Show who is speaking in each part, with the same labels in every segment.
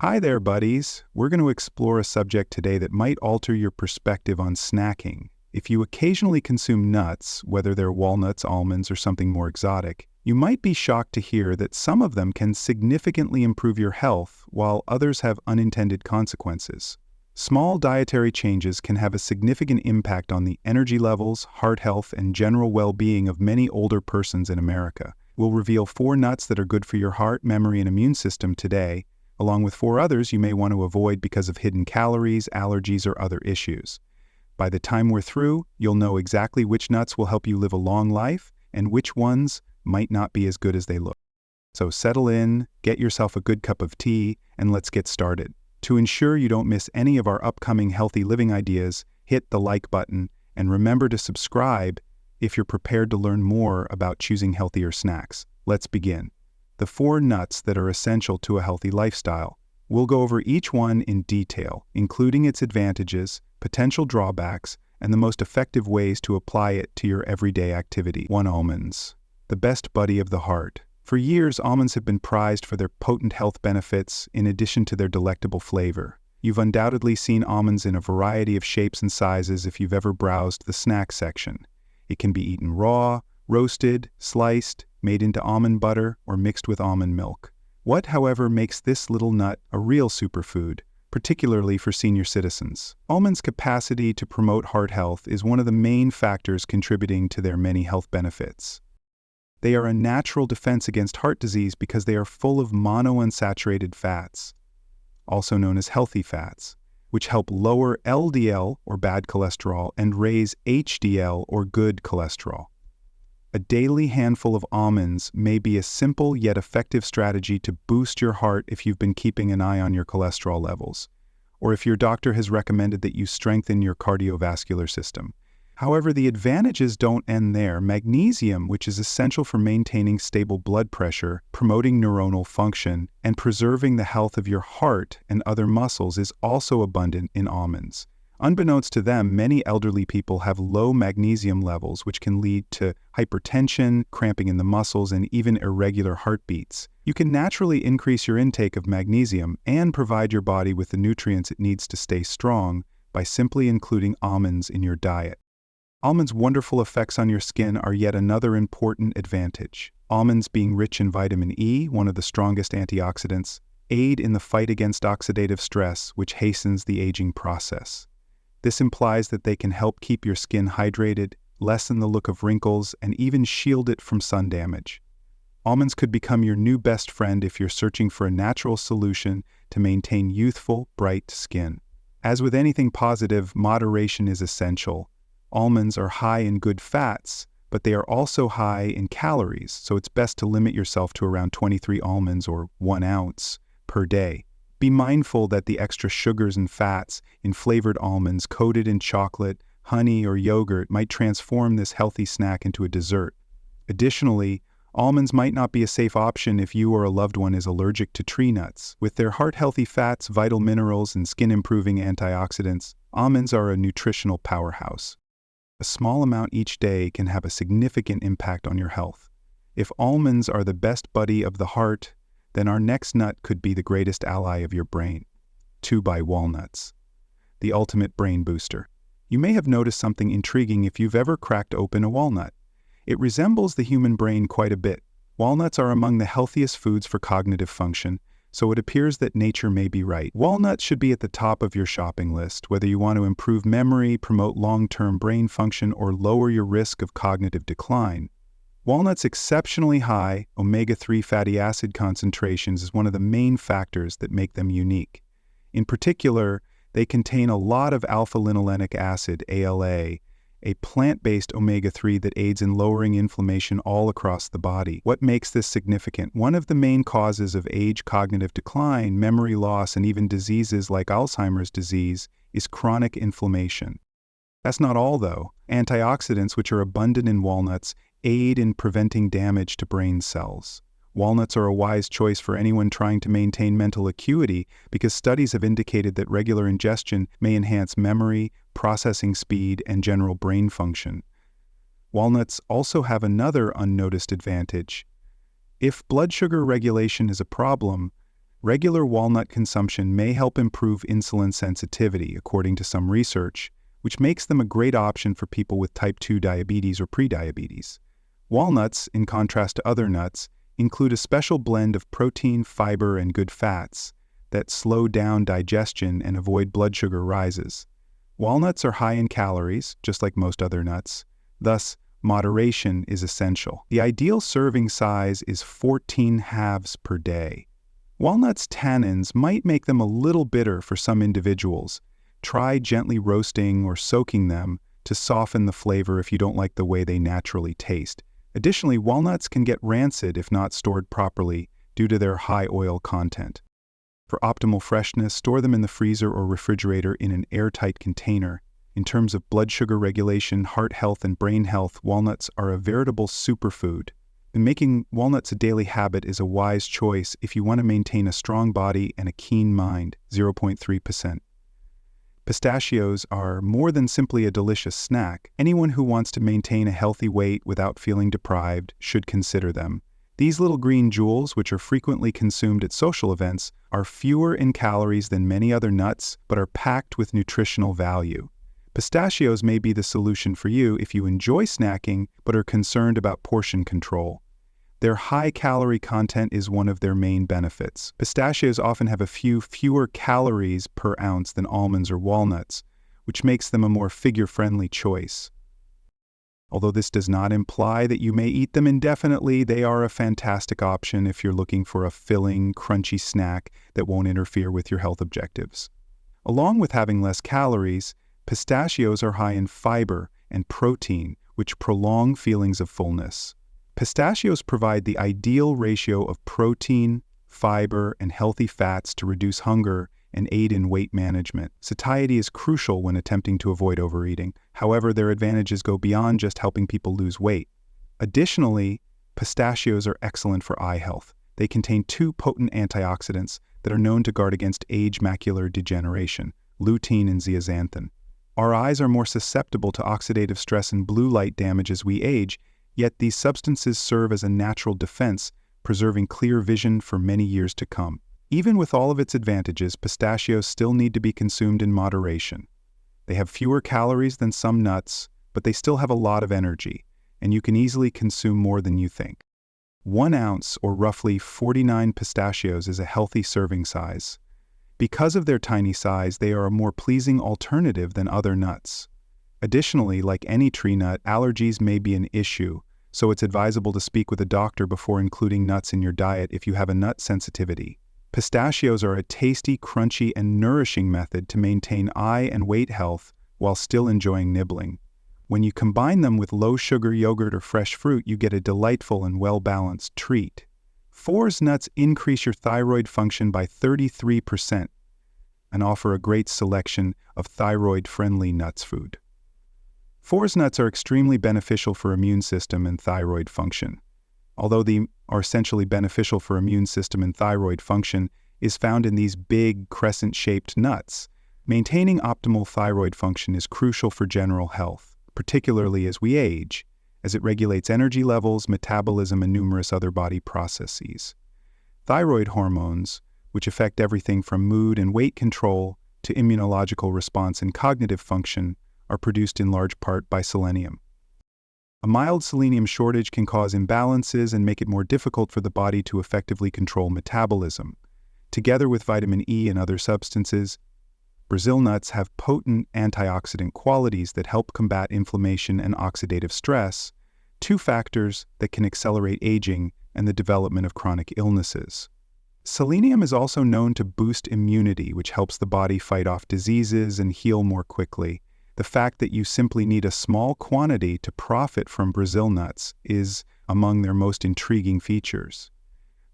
Speaker 1: Hi there, buddies. We're going to explore a subject today that might alter your perspective on snacking. If you occasionally consume nuts, whether they're walnuts, almonds, or something more exotic, you might be shocked to hear that some of them can significantly improve your health, while others have unintended consequences. Small dietary changes can have a significant impact on the energy levels, heart health, and general well-being of many older persons in America. We'll reveal 4 nuts that are good for your heart, memory, and immune system today, along with 4 others you may want to avoid because of hidden calories, allergies, or other issues. By the time we're through, you'll know exactly which nuts will help you live a long life and which ones might not be as good as they look. So settle in, get yourself a good cup of tea, and let's get started. To ensure you don't miss any of our upcoming healthy living ideas, hit the like button and remember to subscribe if you're prepared to learn more about choosing healthier snacks. Let's begin. The 4 nuts that are essential to a healthy lifestyle. We'll go over each one in detail, including its advantages, potential drawbacks, and the most effective ways to apply it to your everyday activity. 1. Almonds. The best buddy of the heart. For years, almonds have been prized for their potent health benefits in addition to their delectable flavor. You've undoubtedly seen almonds in a variety of shapes and sizes if you've ever browsed the snack section. It can be eaten raw, roasted, sliced, made into almond butter, or mixed with almond milk. What, however, makes this little nut a real superfood, particularly for senior citizens? Almonds' capacity to promote heart health is one of the main factors contributing to their many health benefits. They are a natural defense against heart disease because they are full of monounsaturated fats, also known as healthy fats, which help lower LDL, or bad cholesterol, and raise HDL, or good cholesterol. A daily handful of almonds may be a simple yet effective strategy to boost your heart if you've been keeping an eye on your cholesterol levels, or if your doctor has recommended that you strengthen your cardiovascular system. However, the advantages don't end there. Magnesium, which is essential for maintaining stable blood pressure, promoting neuronal function, and preserving the health of your heart and other muscles, is also abundant in almonds. Unbeknownst to them, many elderly people have low magnesium levels, which can lead to hypertension, cramping in the muscles, and even irregular heartbeats. You can naturally increase your intake of magnesium and provide your body with the nutrients it needs to stay strong by simply including almonds in your diet. Almonds' wonderful effects on your skin are yet another important advantage. Almonds, being rich in vitamin E, one of the strongest antioxidants, aid in the fight against oxidative stress, which hastens the aging process. This implies that they can help keep your skin hydrated, lessen the look of wrinkles, and even shield it from sun damage. Almonds could become your new best friend if you're searching for a natural solution to maintain youthful, bright skin. As with anything positive, moderation is essential. Almonds are high in good fats, but they are also high in calories, so it's best to limit yourself to around 23 almonds, or 1 ounce, per day. Be mindful that the extra sugars and fats in flavored almonds coated in chocolate, honey, or yogurt might transform this healthy snack into a dessert. Additionally, almonds might not be a safe option if you or a loved one is allergic to tree nuts. With their heart-healthy fats, vital minerals, and skin-improving antioxidants, almonds are a nutritional powerhouse. A small amount each day can have a significant impact on your health. If almonds are the best buddy of the heart, then our next nut could be the greatest ally of your brain. 2. Walnuts. The ultimate brain booster. You may have noticed something intriguing if you've ever cracked open a walnut. It resembles the human brain quite a bit. Walnuts are among the healthiest foods for cognitive function, so it appears that nature may be right. Walnuts should be at the top of your shopping list, whether you want to improve memory, promote long-term brain function, or lower your risk of cognitive decline. Walnuts' exceptionally high omega-3 fatty acid concentrations is one of the main factors that make them unique. In particular, they contain a lot of alpha-linolenic acid, ALA, a plant-based omega-3 that aids in lowering inflammation all across the body. What makes this significant? One of the main causes of age, cognitive decline, memory loss, and even diseases like Alzheimer's disease is chronic inflammation. That's not all, though. Antioxidants, which are abundant in walnuts, aid in preventing damage to brain cells. Walnuts are a wise choice for anyone trying to maintain mental acuity because studies have indicated that regular ingestion may enhance memory, processing speed, and general brain function. Walnuts also have another unnoticed advantage. If blood sugar regulation is a problem, Regular walnut consumption may help improve insulin sensitivity, according to some research, which makes them a great option for people with type 2 diabetes or prediabetes. Walnuts, in contrast to other nuts, include a special blend of protein, fiber, and good fats that slow down digestion and avoid blood sugar rises. Walnuts are high in calories, just like most other nuts. Thus, moderation is essential. The ideal serving size is 14 halves per day. Walnuts' tannins might make them a little bitter for some individuals. Try gently roasting or soaking them to soften the flavor if you don't like the way they naturally taste. Additionally, walnuts can get rancid if not stored properly due to their high oil content. For optimal freshness, store them in the freezer or refrigerator in an airtight container. In terms of blood sugar regulation, heart health, and brain health, walnuts are a veritable superfood. And making walnuts a daily habit is a wise choice if you want to maintain a strong body and a keen mind, 0.3%. Pistachios are more than simply a delicious snack. Anyone who wants to maintain a healthy weight without feeling deprived should consider them. These little green jewels, which are frequently consumed at social events, are fewer in calories than many other nuts, but are packed with nutritional value. Pistachios may be the solution for you if you enjoy snacking but are concerned about portion control. Their high-calorie content is one of their main benefits. Pistachios often have a few fewer calories per ounce than almonds or walnuts, which makes them a more figure-friendly choice. Although this does not imply that you may eat them indefinitely, they are a fantastic option if you're looking for a filling, crunchy snack that won't interfere with your health objectives. Along with having less calories, pistachios are high in fiber and protein, which prolong feelings of fullness. Pistachios provide the ideal ratio of protein, fiber, and healthy fats to reduce hunger and aid in weight management. Satiety is crucial when attempting to avoid overeating. However, their advantages go beyond just helping people lose weight. Additionally, pistachios are excellent for eye health. They contain two potent antioxidants that are known to guard against age macular degeneration, lutein and zeaxanthin. Our eyes are more susceptible to oxidative stress and blue light damage as we age, yet these substances serve as a natural defense, preserving clear vision for many years to come. Even with all of its advantages, pistachios still need to be consumed in moderation. They have fewer calories than some nuts, but they still have a lot of energy, and you can easily consume more than you think. 1 ounce, or roughly 49 pistachios, is a healthy serving size. Because of their tiny size, they are a more pleasing alternative than other nuts. Additionally, like any tree nut, allergies may be an issue, so it's advisable to speak with a doctor before including nuts in your diet if you have a nut sensitivity. Pistachios are a tasty, crunchy, and nourishing method to maintain eye and weight health while still enjoying nibbling. When you combine them with low-sugar yogurt or fresh fruit, you get a delightful and well-balanced treat. For's nuts increase your thyroid function by 33% and offer a great selection of thyroid-friendly nuts food. For's nuts are extremely beneficial for immune system and thyroid function. Although they are essentially beneficial for immune system and thyroid function is found in these big crescent-shaped nuts. Maintaining optimal thyroid function is crucial for general health, particularly as we age, as it regulates energy levels, metabolism, and numerous other body processes. Thyroid hormones, which affect everything from mood and weight control to immunological response and cognitive function, are produced in large part by selenium. A mild selenium shortage can cause imbalances and make it more difficult for the body to effectively control metabolism. Together with vitamin E and other substances, Brazil nuts have potent antioxidant qualities that help combat inflammation and oxidative stress, two factors that can accelerate aging and the development of chronic illnesses. Selenium is also known to boost immunity, which helps the body fight off diseases and heal more quickly. The fact that you simply need a small quantity to profit from Brazil nuts is among their most intriguing features.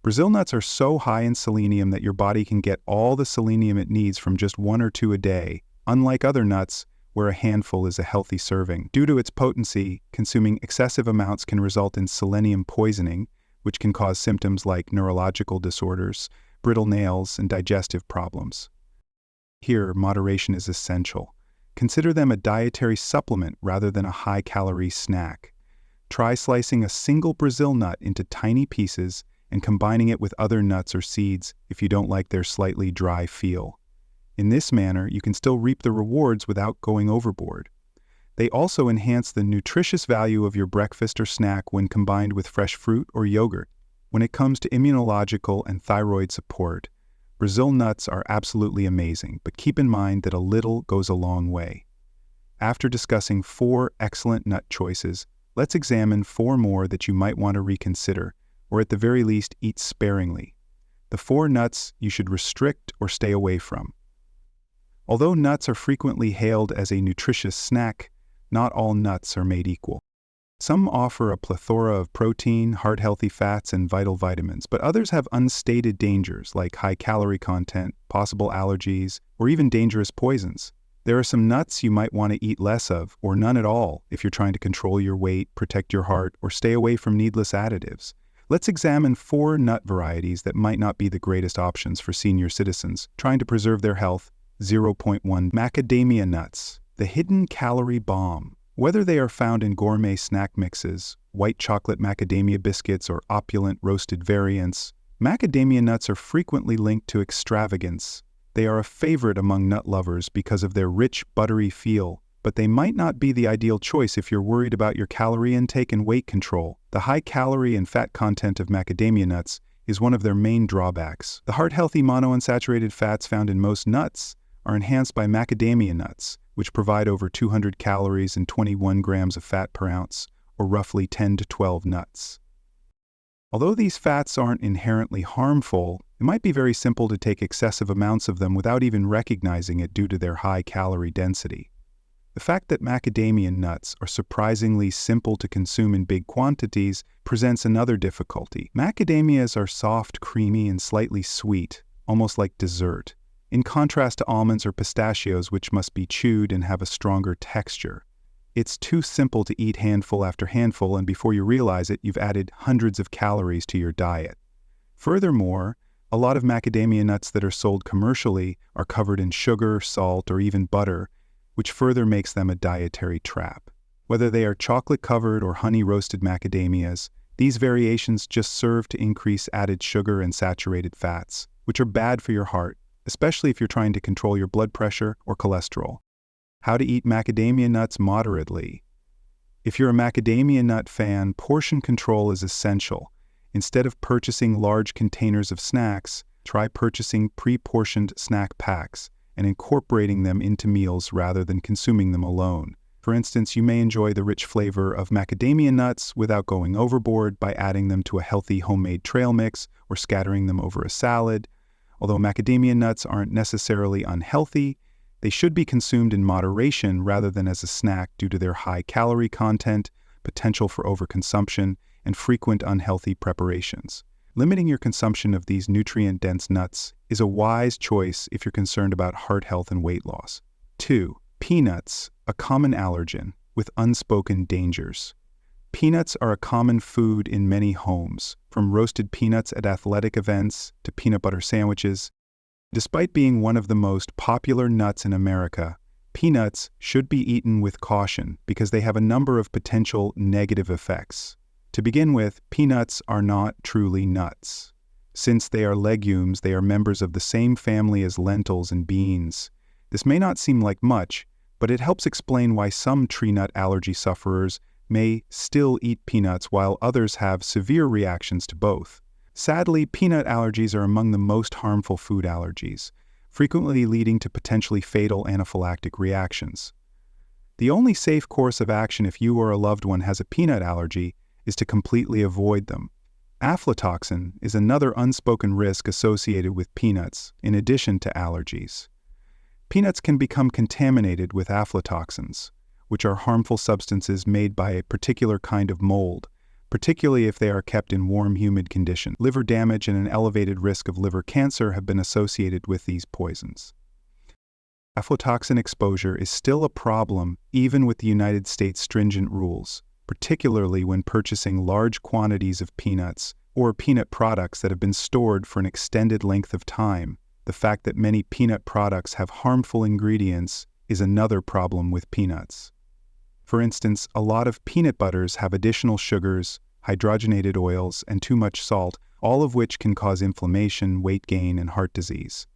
Speaker 1: Brazil nuts are so high in selenium that your body can get all the selenium it needs from just 1 or 2 a day, unlike other nuts where a handful is a healthy serving. Due to its potency, consuming excessive amounts can result in selenium poisoning, which can cause symptoms like neurological disorders, brittle nails, and digestive problems. Here, moderation is essential. Consider them a dietary supplement rather than a high-calorie snack. Try slicing a single Brazil nut into tiny pieces and combining it with other nuts or seeds if you don't like their slightly dry feel. In this manner, you can still reap the rewards without going overboard. They also enhance the nutritious value of your breakfast or snack when combined with fresh fruit or yogurt. When it comes to immunological and thyroid support, Brazil nuts are absolutely amazing, but keep in mind that a little goes a long way. After discussing 4 excellent nut choices, let's examine 4 more that you might want to reconsider, or at the very least eat sparingly. The 4 nuts you should restrict or stay away from. Although nuts are frequently hailed as a nutritious snack, not all nuts are made equal. Some offer a plethora of protein, heart-healthy fats, and vital vitamins, but others have unstated dangers like high calorie content, possible allergies, or even dangerous poisons. There are some nuts you might want to eat less of, or none at all, if you're trying to control your weight, protect your heart, or stay away from needless additives. Let's examine 4 nut varieties that might not be the greatest options for senior citizens trying to preserve their health. 0.1 Macadamia nuts, the hidden calorie bomb. Whether they are found in gourmet snack mixes, white chocolate macadamia biscuits, or opulent roasted variants, macadamia nuts are frequently linked to extravagance. They are a favorite among nut lovers because of their rich, buttery feel, but they might not be the ideal choice if you're worried about your calorie intake and weight control. The high calorie and fat content of macadamia nuts is one of their main drawbacks. The heart-healthy monounsaturated fats found in most nuts are enhanced by macadamia nuts, which provide over 200 calories and 21 grams of fat per ounce, or roughly 10 to 12 nuts. Although these fats aren't inherently harmful, it might be very simple to take excessive amounts of them without even recognizing it due to their high calorie density. The fact that macadamia nuts are surprisingly simple to consume in big quantities presents another difficulty. Macadamias are soft, creamy, and slightly sweet, almost like dessert, in contrast to almonds or pistachios, which must be chewed and have a stronger texture. It's too simple to eat handful after handful, and before you realize it, you've added hundreds of calories to your diet. Furthermore, a lot of macadamia nuts that are sold commercially are covered in sugar, salt, or even butter, which further makes them a dietary trap. Whether they are chocolate-covered or honey-roasted macadamias, these variations just serve to increase added sugar and saturated fats, which are bad for your heart, especially if you're trying to control your blood pressure or cholesterol. How to eat macadamia nuts moderately. If you're a macadamia nut fan, portion control is essential. Instead of purchasing large containers of snacks, try purchasing pre-portioned snack packs and incorporating them into meals rather than consuming them alone. For instance, you may enjoy the rich flavor of macadamia nuts without going overboard by adding them to a healthy homemade trail mix or scattering them over a salad. Although macadamia nuts aren't necessarily unhealthy, they should be consumed in moderation rather than as a snack due to their high calorie content, potential for overconsumption, and frequent unhealthy preparations. Limiting your consumption of these nutrient-dense nuts is a wise choice if you're concerned about heart health and weight loss. 2. Peanuts, a common allergen with unspoken dangers. Peanuts are a common food in many homes, from roasted peanuts at athletic events to peanut butter sandwiches. Despite being one of the most popular nuts in America, peanuts should be eaten with caution because they have a number of potential negative effects. To begin with, peanuts are not truly nuts. Since they are legumes, they are members of the same family as lentils and beans. This may not seem like much, but it helps explain why some tree nut allergy sufferers may still eat peanuts while others have severe reactions to both. Sadly, peanut allergies are among the most harmful food allergies, frequently leading to potentially fatal anaphylactic reactions. The only safe course of action if you or a loved one has a peanut allergy is to completely avoid them. Aflatoxin is another unspoken risk associated with peanuts, in addition to allergies. Peanuts can become contaminated with aflatoxins, which are harmful substances made by a particular kind of mold, particularly if they are kept in warm, humid conditions. Liver damage and an elevated risk of liver cancer have been associated with these poisons. Aflatoxin exposure is still a problem even with the United States' stringent rules, particularly when purchasing large quantities of peanuts or peanut products that have been stored for an extended length of time. The fact that many peanut products have harmful ingredients is another problem with peanuts. For instance, a lot of peanut butters have additional sugars, hydrogenated oils, and too much salt, all of which can cause inflammation, weight gain, and heart disease.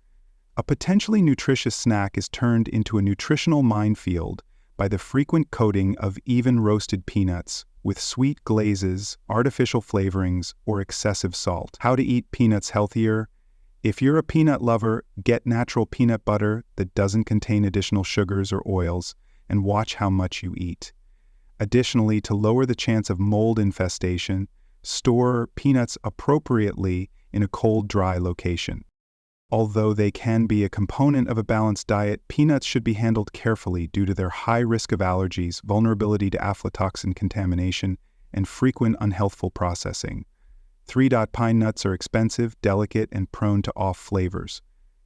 Speaker 1: A potentially nutritious snack is turned into a nutritional minefield by the frequent coating of even roasted peanuts with sweet glazes, artificial flavorings, or excessive salt. How to eat peanuts healthier? If you're a peanut lover, get natural peanut butter that doesn't contain additional sugars or oils, and watch how much you eat. Additionally, to lower the chance of mold infestation, store peanuts appropriately in a cold, dry location. Although they can be a component of a balanced diet, peanuts should be handled carefully due to their high risk of allergies, vulnerability to aflatoxin contamination, and frequent unhealthful processing. 3. Pine nuts are expensive, delicate, and prone to off flavors.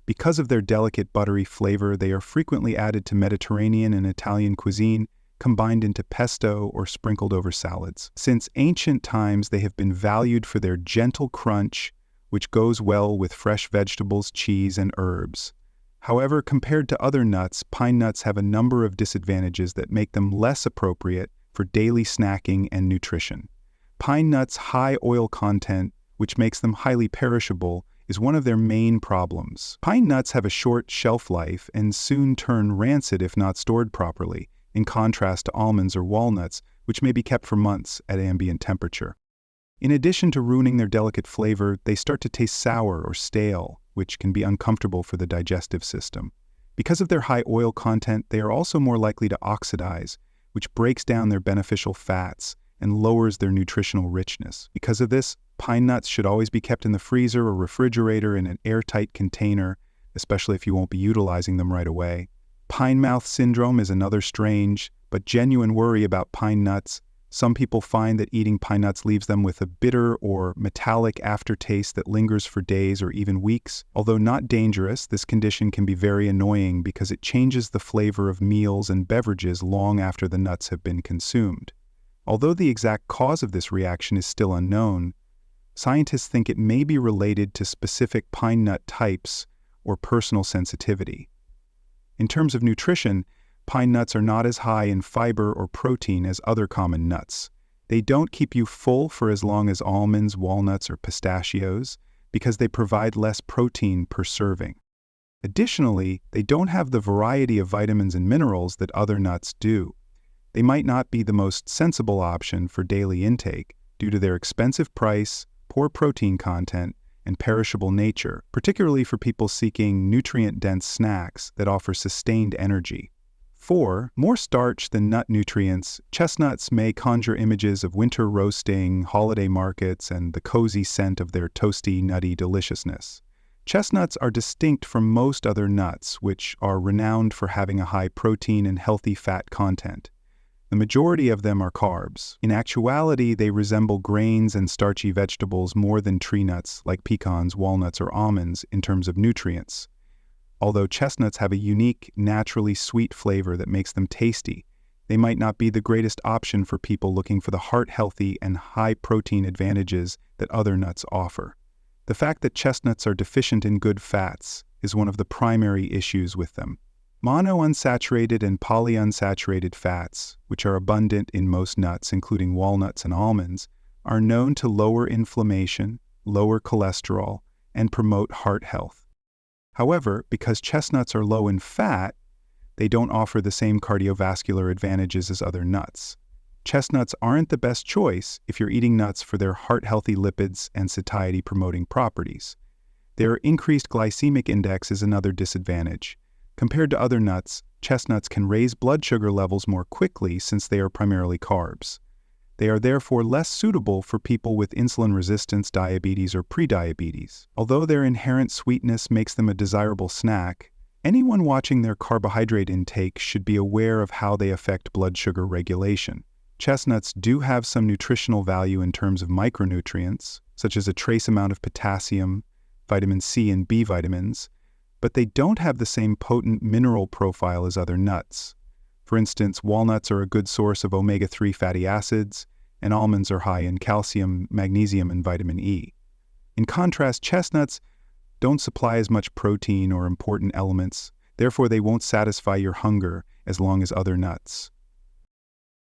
Speaker 1: Because of their delicate buttery flavor, they are frequently added to Mediterranean and Italian cuisine, combined into pesto or sprinkled over salads. Since ancient times, they have been valued for their gentle crunch, which goes well with fresh vegetables, cheese, and herbs. However, compared to other nuts, pine nuts have a number of disadvantages that make them less appropriate for daily snacking and nutrition. Pine nuts' high oil content, which makes them highly perishable, is one of their main problems. Pine nuts have a short shelf life and soon turn rancid if not stored properly, in contrast to almonds or walnuts, which may be kept for months at ambient temperature. In addition to ruining their delicate flavor, they start to taste sour or stale, which can be uncomfortable for the digestive system. Because of their high oil content, they are also more likely to oxidize, which breaks down their beneficial fats and lowers their nutritional richness. Because of this, pine nuts should always be kept in the freezer or refrigerator in an airtight container, especially if you won't be utilizing them right away. Pine mouth syndrome is another strange but genuine worry about pine nuts. Some people find that eating pine nuts leaves them with a bitter or metallic aftertaste that lingers for days or even weeks. Although not dangerous, this condition can be very annoying because it changes the flavor of meals and beverages long after the nuts have been consumed. Although the exact cause of this reaction is still unknown, scientists think it may be related to specific pine nut types or personal sensitivity. In terms of nutrition, pine nuts are not as high in fiber or protein as other common nuts. They don't keep you full for as long as almonds, walnuts, or pistachios because they provide less protein per serving. Additionally, they don't have the variety of vitamins and minerals that other nuts do. They might not be the most sensible option for daily intake due to their expensive price, poor protein content, and perishable nature, particularly for people seeking nutrient-dense snacks that offer sustained energy. 4. More starch than nut nutrients. Chestnuts may conjure images of winter roasting, holiday markets, and the cozy scent of their toasty, nutty deliciousness. Chestnuts are distinct from most other nuts, which are renowned for having a high protein and healthy fat content. The majority of them are carbs. In actuality, they resemble grains and starchy vegetables more than tree nuts like pecans, walnuts, or almonds in terms of nutrients. Although chestnuts have a unique, naturally sweet flavor that makes them tasty, they might not be the greatest option for people looking for the heart-healthy and high-protein advantages that other nuts offer. The fact that chestnuts are deficient in good fats is one of the primary issues with them. Monounsaturated and polyunsaturated fats, which are abundant in most nuts, including walnuts and almonds, are known to lower inflammation, lower cholesterol, and promote heart health. However, because chestnuts are low in fat, they don't offer the same cardiovascular advantages as other nuts. Chestnuts aren't the best choice if you're eating nuts for their heart-healthy lipids and satiety-promoting properties. Their increased glycemic index is another disadvantage. Compared to other nuts, chestnuts can raise blood sugar levels more quickly since they are primarily carbs. They are therefore less suitable for people with insulin resistance, diabetes, or prediabetes. Although their inherent sweetness makes them a desirable snack, anyone watching their carbohydrate intake should be aware of how they affect blood sugar regulation. Chestnuts do have some nutritional value in terms of micronutrients, such as a trace amount of potassium, vitamin C, and B vitamins, but they don't have the same potent mineral profile as other nuts. For instance, walnuts are a good source of omega-3 fatty acids, and almonds are high in calcium, magnesium, and vitamin E. In contrast, chestnuts don't supply as much protein or important elements, therefore they won't satisfy your hunger as long as other nuts.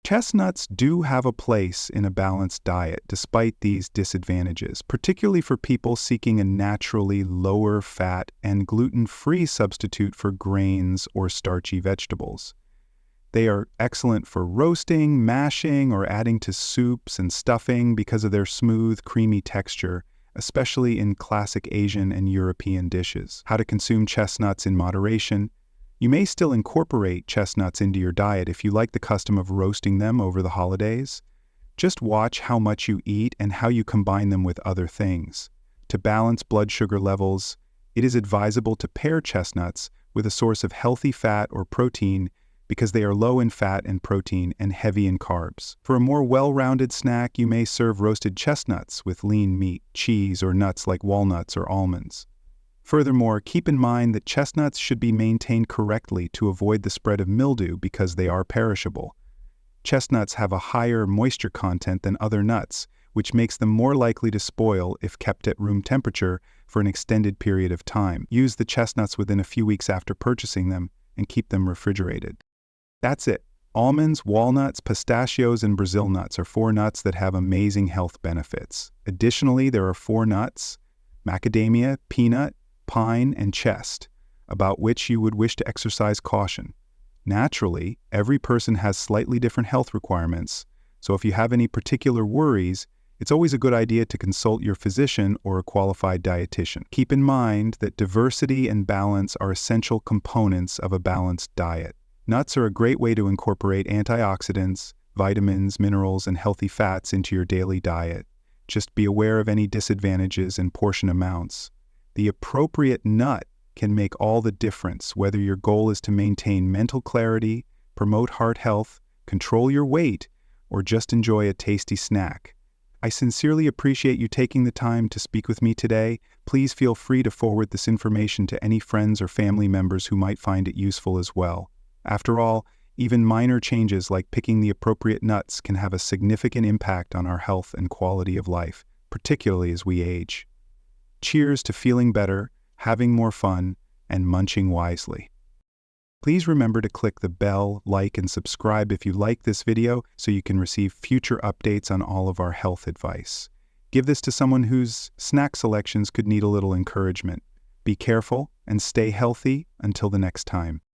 Speaker 1: Chestnuts do have a place in a balanced diet despite these disadvantages, particularly for people seeking a naturally lower fat and gluten-free substitute for grains or starchy vegetables. They are excellent for roasting, mashing, or adding to soups and stuffing because of their smooth, creamy texture, especially in classic Asian and European dishes. How to consume chestnuts in moderation. You may still incorporate chestnuts into your diet if you like the custom of roasting them over the holidays. Just watch how much you eat and how you combine them with other things. To balance blood sugar levels, it is advisable to pair chestnuts with a source of healthy fat or protein because they are low in fat and protein and heavy in carbs. For a more well-rounded snack, you may serve roasted chestnuts with lean meat, cheese, or nuts like walnuts or almonds. Furthermore, keep in mind that chestnuts should be maintained correctly to avoid the spread of mildew because they are perishable. Chestnuts have a higher moisture content than other nuts, which makes them more likely to spoil if kept at room temperature for an extended period of time. Use the chestnuts within a few weeks after purchasing them and keep them refrigerated. That's it. Almonds, walnuts, pistachios, and Brazil nuts are 4 nuts that have amazing health benefits. Additionally, there are 4 nuts, macadamia, peanut, pine, and chest, about which you would wish to exercise caution. Naturally, every person has slightly different health requirements, so if you have any particular worries, it's always a good idea to consult your physician or a qualified dietitian. Keep in mind that diversity and balance are essential components of a balanced diet. Nuts are a great way to incorporate antioxidants, vitamins, minerals, and healthy fats into your daily diet. Just be aware of any disadvantages and portion amounts. The appropriate nut can make all the difference, whether your goal is to maintain mental clarity, promote heart health, control your weight, or just enjoy a tasty snack. I sincerely appreciate you taking the time to speak with me today. Please feel free to forward this information to any friends or family members who might find it useful as well. After all, even minor changes like picking the appropriate nuts can have a significant impact on our health and quality of life, particularly as we age. Cheers to feeling better, having more fun, and munching wisely. Please remember to click the bell, like, and subscribe if you like this video so you can receive future updates on all of our health advice. Give this to someone whose snack selections could need a little encouragement. Be careful and stay healthy until the next time.